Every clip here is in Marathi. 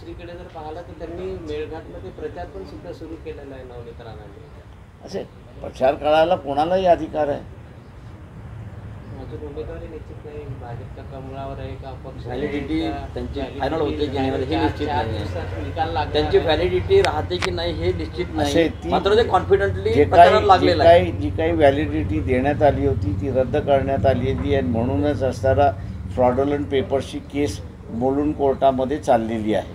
दुसरीकडे जर पाहिलं तर त्यांनी मेळघाटमध्ये प्रचार पण सुद्धा सुरू केलेला आहे नवनीत राणांनी. असे प्रचार करायला कोणालाही अधिकार आहे. अजून उमेदवारी निश्चित नाही, भाजपच्या कमळावर आहे का अपक्ष व्हॅलिडिटी त्यांची फायनल होते की नाही हे निश्चित नाही निकाल आहे. त्यांची व्हॅलिडिटी राहते की नाही हे निश्चित नाही, मात्र ते कॉन्फिडंटली जी प्रचारात लागलेलं आहे. काही व्हॅलिडिटी देण्यात आली होती ती रद्द करण्यात आलेली आहे. म्हणूनच असणारा फ्रॉडुलंट पेपर्सची केस बोलून कोर्टामध्ये चाललेली आहे.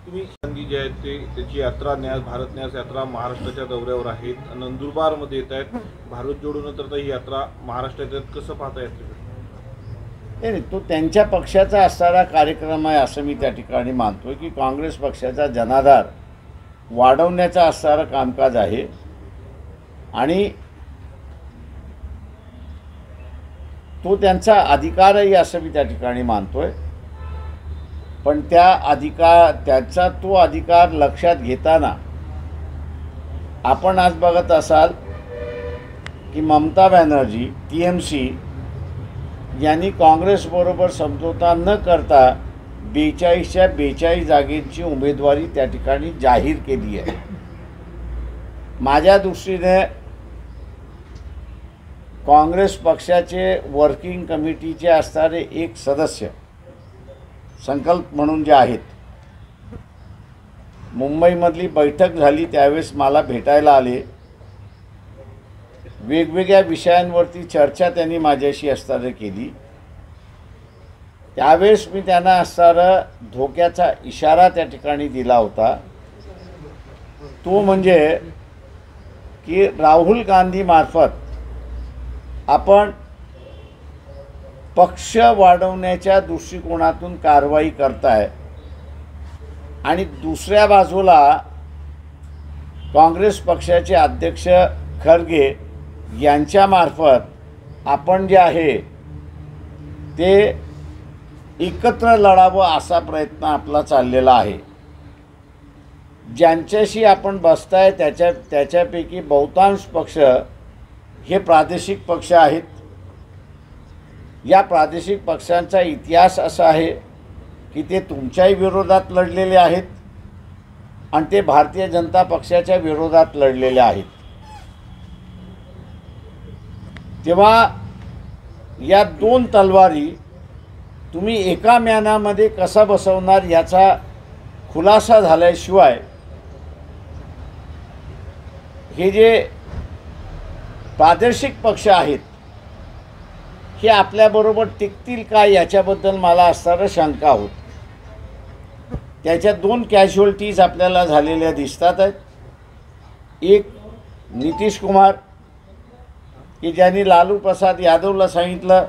तुम्ही गांधी जे आहेत ते त्याची यात्रा न्यास भारत न्यास यात्रा महाराष्ट्राच्या दौऱ्यावर आहेत, नंदुरबारमध्ये येत आहेत. भारत जोडो नंतर ही यात्रा महाराष्ट्रात येत, कसं पाहता येते? नाही, तो त्यांच्या पक्षाचा असणारा कार्यक्रम आहे असं मी त्या ठिकाणी मानतोय की काँग्रेस पक्षाचा जनाधार वाढवण्याचा असणारं कामकाज आहे आणि तो त्यांचा अधिकारही असं मी त्या ठिकाणी मानतोय. पण त्याचा तो अधिकार लक्षात घेताना आपण आज बघत असाल की ममता बॅनर्जी TMC यांनी काँग्रेसबरोबर समझोता न करता 42च्या 42 जागेची उमेदवारी त्या ठिकाणी जाहीर केली आहे. माझ्या दृष्टीने काँग्रेस पक्षाचे वर्किंग कमिटीचे असणारे एक सदस्य संकल्प म्हणून जे आहेत, मुंबईमधली बैठक झाली त्यावेळेस मला भेटायला आले. वेगवेगळ्या विषयांवरती चर्चा त्यांनी माझ्याशी असणारे केली. त्यावेळेस मी त्यांना असणारा धोक्याचा इशारा त्या ठिकाणी दिला होता. तो म्हणजे की राहुल गांधी मार्फत आपण पक्ष वाढवण्याच्या दृष्टिकोनातून कारवाई करताय आणि दुसऱ्या बाजूला काँग्रेस पक्षाचे अध्यक्ष खरगे यांच्यामार्फत आपण जे आहे ते एकत्र लढावं असा प्रयत्न आपला चाललेला आहे. ज्यांच्याशी आपण बसताय त्याच्यापैकी बहुतांश पक्ष हे प्रादेशिक पक्ष आहेत. या प्रादेशिक पक्षांचा इतिहास असा आहे की ते तुमच्याही विरोधात लढलेले आहेत आणि ते भारतीय जनता पक्षाच्या विरोधात लढलेले आहेत. तेव्हा या दोन तलवारी तुम्ही एका म्यानामध्ये कसा बसवणार याचा खुलासा झाल्याशिवाय हे जे प्रादेशिक पक्ष आहेत हे आपल्याबरोबर टिकतील का याच्याबद्दल मला असणारं शंका होत. त्याच्या दोन कॅज्युअल्टीज आपल्याला झालेल्या दिसतात आहेत. एक नितीश कुमार की ज्यांनी लालू प्रसाद यादवला सांगितलं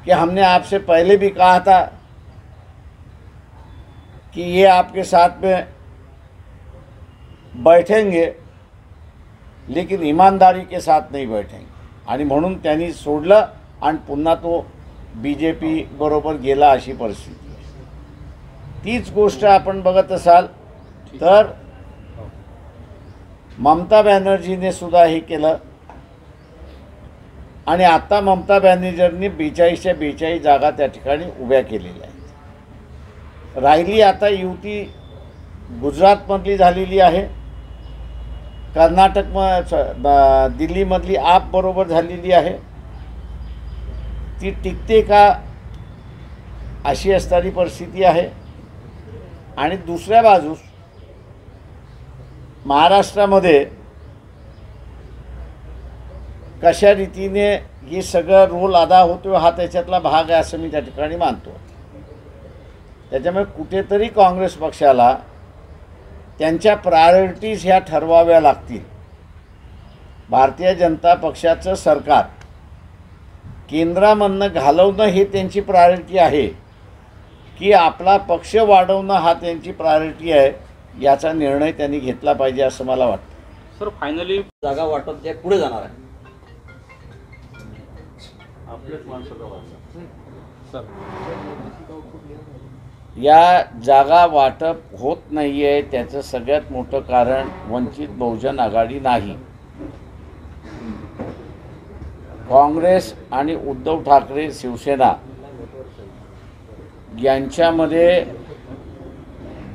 कि हमने आपसे पहले भी कहा था कि ये आपके साथ में बैठेंगे लेकिन ईमानदारी के साथ नहीं बैठेंगे, आणि म्हणून त्यांनी सोडलं आणि पुन्हा तो BJP बरोबर गेला अशी परिस्थिती आहे. तीच गोष्ट आपण बघत असाल तर ममता बॅनर्जीने सुद्धा हे केलं आणि आता ममता बॅनर्जींनी 42च्या 42 जागा त्या ठिकाणी उभ्या केलेल्या आहेत. राहिली आता युती गुजरातमधली झालेली आहे, दिल्लीमधली आप बरोबर झालेली आहे. ती टिकते का अशी असणारी परिस्थिती आहे. आणि दुसऱ्या बाजूस महाराष्ट्रामध्ये कशा रीतीने हे सगळं रोल अदा होतो हा त्याच्यातला भाग आहे असं मी त्या ठिकाणी मानतो. त्याच्यामुळे कुठेतरी काँग्रेस पक्षाला त्यांच्या प्रायोरिटीज ह्या ठरवाव्या लागतील. भारतीय जनता पक्षाचं सरकार केंद्रामधनं घालवणं हे त्यांची प्रायोरिटी आहे की आपला पक्ष वाढवणं हा त्यांची प्रायोरिटी आहे, याचा निर्णय त्यांनी घेतला पाहिजे असं मला वाटतं. सर फायनली जागा वाटप जे पुढे जाणार आहे आपल्याच माणसाचा सर या जागा वाटप होत नाही आहे त्याचं सगळ्यात मोठं कारण वंचित बहुजन आघाडी नाही. काँग्रेस आणि उद्धव ठाकरे शिवसेना यांच्यामध्ये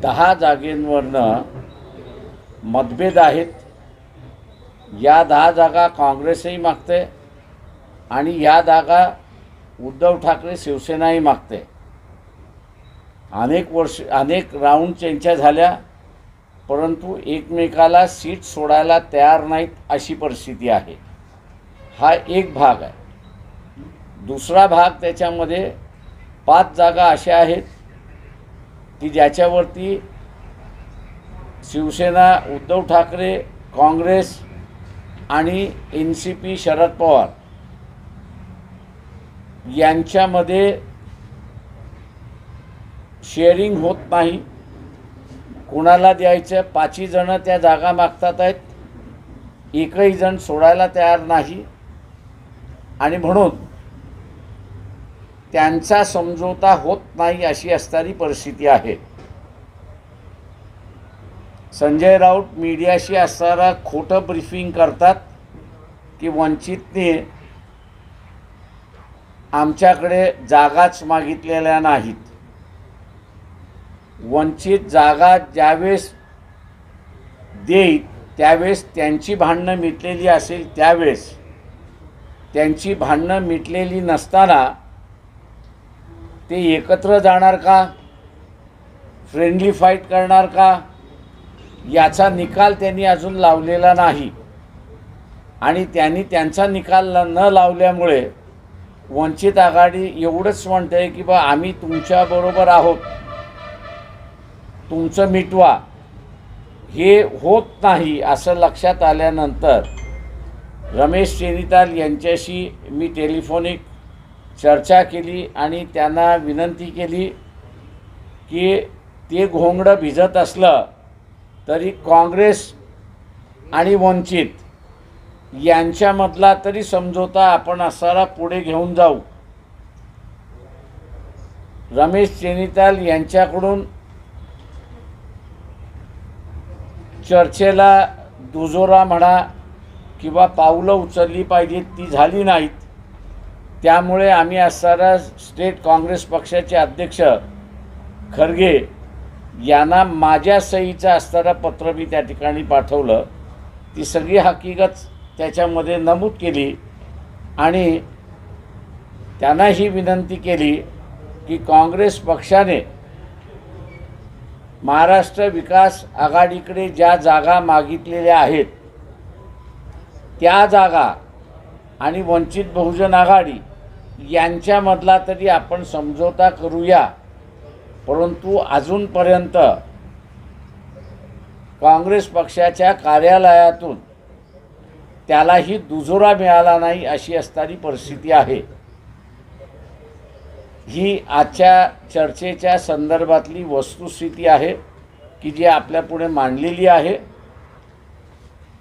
10 जागेंवरनं मतभेद आहेत. या 10 जागा काँग्रेसही मागते आणि या जागा उद्धव ठाकरे शिवसेनाही मागते. अनेक राऊंड चर्चा झाल्या, परंतु एकमेकाला सीट सोडायला तयार नाहीत अशी परिस्थिती आहे. हा एक भाग आहे. दुसरा भाग त्याच्यामध्ये 5 जागा अशा आहेत की ज्याच्यावरती शिवसेना, उद्धव ठाकरे, काँग्रेस आणि NCP शरद पवार यांच्यामध्ये शेअरिंग होत नाही. कोणाला द्यायचं? 5ही जण त्या जागा मागतात आहेत, एकही जण सोडायला तयार नाही आणि म्हणून त्यांचा समझोता होत नाही अशी असणारी परिस्थिती आहे. संजय राऊत मीडियाशी असताना खोटं ब्रीफिंग करतात की वंचितने आमच्याकडे जागाच मागितलेल्या नाहीत. वंचित जागा ज्यावेळेस देईल त्यावेळेस त्यांची भांडणं मिटलेली असेल, त्यावेळेस त्यांची भांडणं मिटलेली नसताना ते एकत्र जाणार का, फ्रेंडली फाईट करणार का, याचा निकाल त्यांनी अजून लावलेला नाही. आणि त्यांनी त्यांचा निकाल न लावल्यामुळे वंचित आघाडी एवढंच म्हणते की बा आम्ही तुमच्याबरोबर आहोत, तुमचं मिटवा. हे होत नाही असं लक्षात आल्यानंतर रमेश चेनिताल यांच्याशी मी टेलिफोनिक चर्चा केली आणि त्यांना विनंती केली की ते घोंगडं भिजत असलं तरी काँग्रेस आणि वंचित यांच्यामधला तरी समझोता आपण असारा पुढे घेऊन जाऊ. रमेश चेनिताल यांच्याकडून चर्चेला दुजोरा म्हणा किंवा पावलं उचलली पाहिजेत, ती झाली नाहीत. त्यामुळे आम्ही असणारा स्टेट काँग्रेस पक्षाचे अध्यक्ष खरगे यांना माझ्या सहीचं असणारं पत्र मी त्या ठिकाणी पाठवलं. ती सगळी हकीकत त्याच्यामध्ये नमूद केली आणि त्यांना ही विनंती केली की काँग्रेस पक्षाने महाराष्ट्र विकास आघाडीकडे ज्या जागा मागितलेल्या आहेत त्या जागा आणि वंचित बहुजन आघाडी यांच्यामधला तरी आपण समझोता करूया. परंतु अजूनपर्यंत काँग्रेस पक्षाच्या कार्यालयातून त्यालाही दुजोरा मिळाला नाही अशी असणारी परिस्थिती आहे. ही आजच्या चर्चेच्या संदर्भातली वस्तुस्थिती आहे की जी आपल्यापुढे मांडलेली आहे.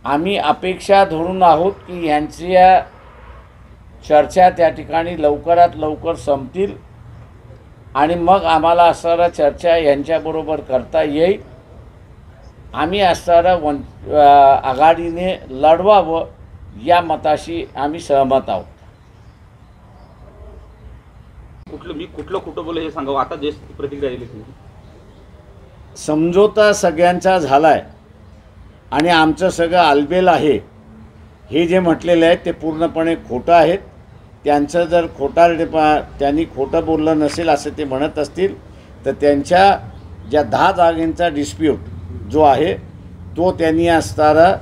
आम्ही अपेक्षा धरून आहोत की यांच्या चर्चा त्या ठिकाणी लवकरात लवकर संपतील आणि मग आम्हाला असणारा चर्चा यांच्याबरोबर करता येईल. आम्ही असणारा आघाडीने लढवावं या मताशी आम्ही सहमत आहोत. कुठलं खोटं बोल हे सांगावं आता जे प्रतिक्रिया दिली तुम्ही. समझोता सगळ्यांचा झालाय आणि आमचं सगळं आलबेल आहे हे जे म्हटलेलं आहे ते पूर्णपणे खोटं आहेत. त्यांचं जर त्यांनी खोटं बोललं नसेल असं ते म्हणत असतील तर त्यांच्या ज्या 10 जागेंचा डिस्प्यूट जो आहे तो त्यांनी असणारा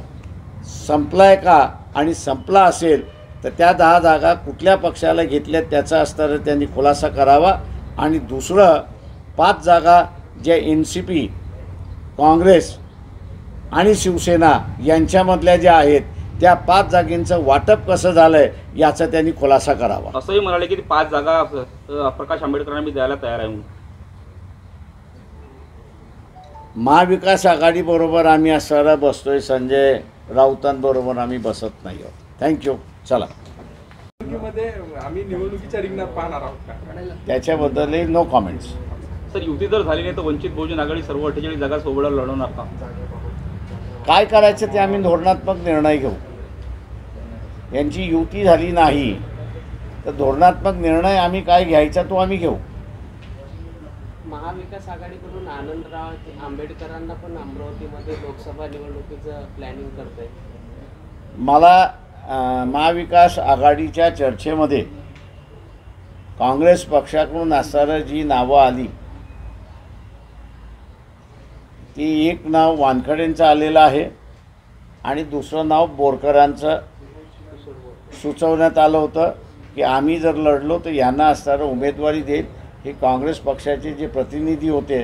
संपलाय का आणि संपला असेल तर त्या 10 जागा कुठल्या पक्षाला घेतल्यात त्याचा असणारा त्यांनी खुलासा करावा. आणि दुसरं 5 जागा ज्या NCP, काँग्रेस आणि शिवसेना यांच्यामधल्या ज्या आहेत त्या 5 जागेंचं वाटप कसं झालं आहे याचा त्यांनी खुलासा करावा. असंही म्हणाले की 5 जागा प्रकाश आंबेडकरांना मी द्यायला तयार आहे म्हणून. महाविकास आघाडीबरोबर आम्ही असणारा बसतोय, संजय राऊतांबरोबर आम्ही बसत नाही आहोत. थँक्यू. चला, आम्ही निवडणुकीच्या रिंगणात पाहणार आहोत का? त्याच्याबद्दल नो कॉमेंट्स. सर, युती जर झाली नाही तर वंचित बहुजन आघाडी सर्व 48 जागा सोबत लढवणार का? काय करायचं ते आम्ही धोरणात्मक निर्णय घेऊ. यांची युती झाली नाही तर धोरणात्मक निर्णय आम्ही काय घ्यायचा तो आम्ही घेऊ. महाविकास आघाडीकडून आनंदराव आंबेडकरांना पण अमरावतीमध्ये लोकसभा निवडणुकीचं प्लॅनिंग करतंय. मला महाविकास आघाडीच्या चर्चेमध्ये काँग्रेस पक्षाकडून असणारं जी नावं आली ती एक नाव वानखडेंचं आलेलं आहे आणि दुसरं नाव बोरकरांचं सुचवण्यात आलं होतं की आम्ही जर लढलो तर यांना असणारं उमेदवारी देईल. हे काँग्रेस पक्षाचे जे प्रतिनिधी होते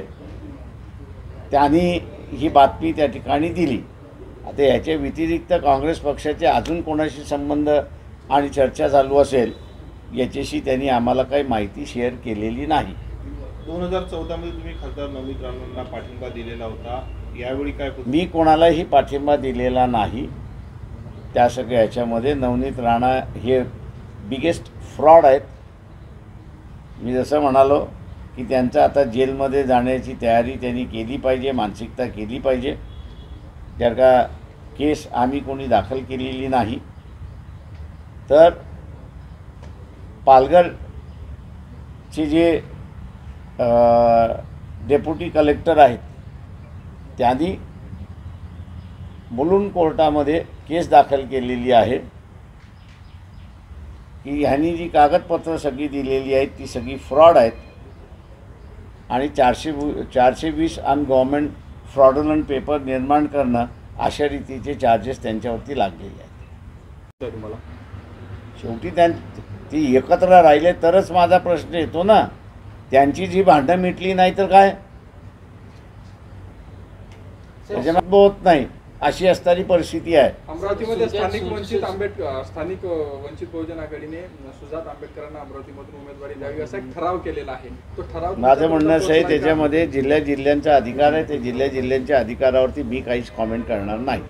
त्यांनी ही बातमी त्या ठिकाणी दिली. आता याच्या व्यतिरिक्त काँग्रेस पक्षाचे अजून कोणाशी संबंध आणि चर्चा चालू असेल याच्याशी त्यांनी आम्हाला काही माहिती शेअर केलेली नाही. 2014 मध्ये तुम्ही खासदार नवनीत राणांना पाठिंबा दिलेला होता, यावेळी काय मी कोणालाही पाठिंबा दिलेला नाही. त्या सगळ्या याच्यामध्ये नवनीत राणा हे बिगेस्ट फ्रॉड आहेत. मी जसं म्हणालो की त्यांचं आता जेलमध्ये जाण्याची तयारी त्यांनी केली पाहिजे, मानसिकता केली पाहिजे. जर का केस आम्ही कोणी दाखल केलेली नाही तर पालघरचे जे डेप्युटी कलेक्टर आहेत त्यांनी मुलुंड कोर्टामध्ये केस दाखल केलेली आहे की ह्यांनी जी कागदपत्रं सगळी दिलेली आहेत ती सगळी फ्रॉड आहेत आणि 420 गव्हर्नमेंट फ्रॉडुलंट पेपर निर्माण करणं अशा रीतीचे चार्जेस त्यांच्यावरती लागलेले आहेत. तुम्हाला शेवटी ती एकत्र राहिले तरच माझा प्रश्न येतो ना. त्यांची जी भांडणं मिटली नाही तर काय त्याच्यामध्ये होत नाही अशी असणारी परिस्थिती आहे. अमरावतीमध्ये स्थानिक वंचित बहुजन आघाडीने सुजात आंबेडकरांना अमरावतीमधून उमेदवारी द्यावी असा एक ठराव केलेला आहे. तो ठराव माझं म्हणणं असं आहे त्याच्यामध्ये जिल्ह्यांचा अधिकार आहे. ते जिल्ह्यांच्या अधिकारावरती मी काहीच कॉमेंट करणार नाही.